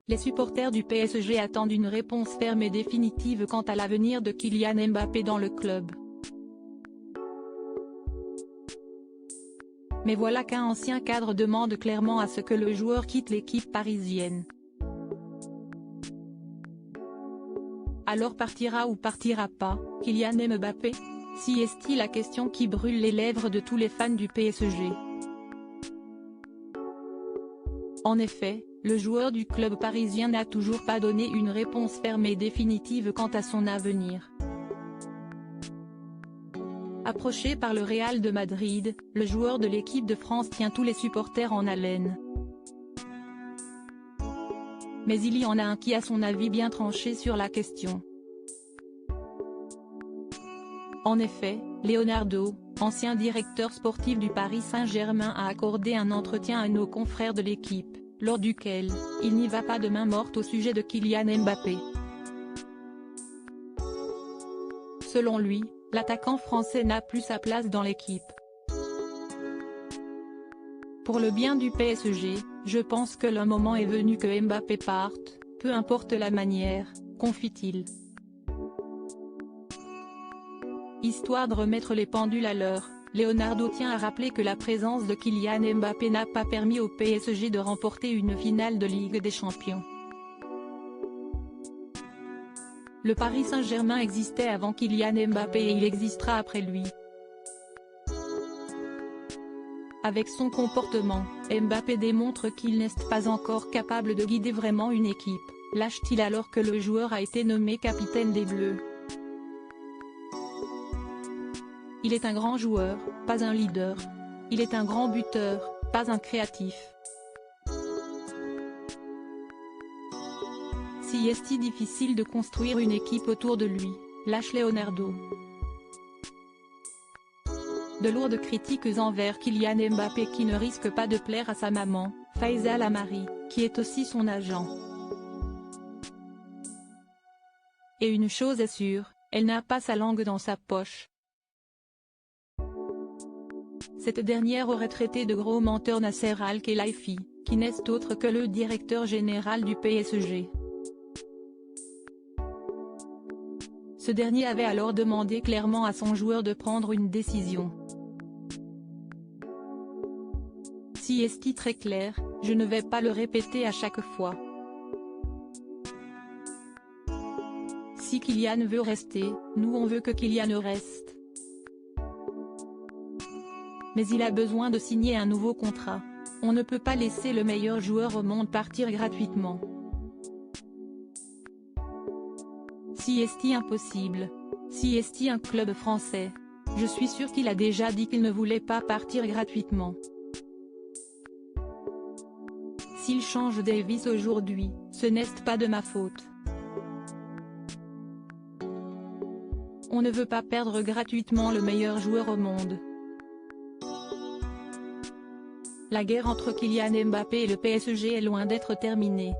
Les supporters du PSG attendent une réponse ferme et définitive quant à l'avenir de Kylian Mbappé dans le club. Mais voilà qu'un ancien cadre demande clairement à ce que le joueur quitte l'équipe parisienne. Alors partira ou partira pas, Kylian Mbappé? Si est-il la question qui brûle les lèvres de tous les fans du PSG. En effet, le joueur du club parisien n'a toujours pas donné une réponse ferme et définitive quant à son avenir. Approché par le Real de Madrid, le joueur de l'équipe de France tient tous les supporters en haleine. Mais il y en a un qui a son avis bien tranché sur la question. En effet, Leonardo, ancien directeur sportif du Paris Saint-Germain, a accordé un entretien à nos confrères de l'équipe, lors duquel il n'y va pas de main morte au sujet de Kylian Mbappé. Selon lui, l'attaquant français n'a plus sa place dans l'équipe. Pour le bien du PSG, je pense que le moment est venu que Mbappé parte, peu importe la manière, confie-t-il. Histoire de remettre les pendules à l'heure, Leonardo tient à rappeler que la présence de Kylian Mbappé n'a pas permis au PSG de remporter une finale de Ligue des Champions. Le Paris Saint-Germain existait avant Kylian Mbappé et il existera après lui. Avec son comportement, Mbappé démontre qu'il n'est pas encore capable de guider vraiment une équipe, lâche-t-il alors que le joueur a été nommé capitaine des Bleus. Il est un grand joueur, pas un leader. Il est un grand buteur, pas un créatif. Si est-il difficile de construire une équipe autour de lui, lâche Leonardo. De lourdes critiques envers Kylian Mbappé qui ne risque pas de plaire à sa maman, Faiza Lamari, qui est aussi son agent. Et une chose est sûre, elle n'a pas sa langue dans sa poche. Cette dernière aurait traité de gros menteur Nasser Al-Khelaifi, qui n'est autre que le directeur général du PSG. Ce dernier avait alors demandé clairement à son joueur de prendre une décision. Si est très clair, je ne vais pas le répéter à chaque fois. Si Kylian veut rester, nous on veut que Kylian reste. Mais il a besoin de signer un nouveau contrat. On ne peut pas laisser le meilleur joueur au monde partir gratuitement. Si est impossible. Si est un club français. Je suis sûr qu'il a déjà dit qu'il ne voulait pas partir gratuitement. S'il change Davis aujourd'hui, ce n'est pas de ma faute. On ne veut pas perdre gratuitement le meilleur joueur au monde. La guerre entre Kylian Mbappé et le PSG est loin d'être terminée.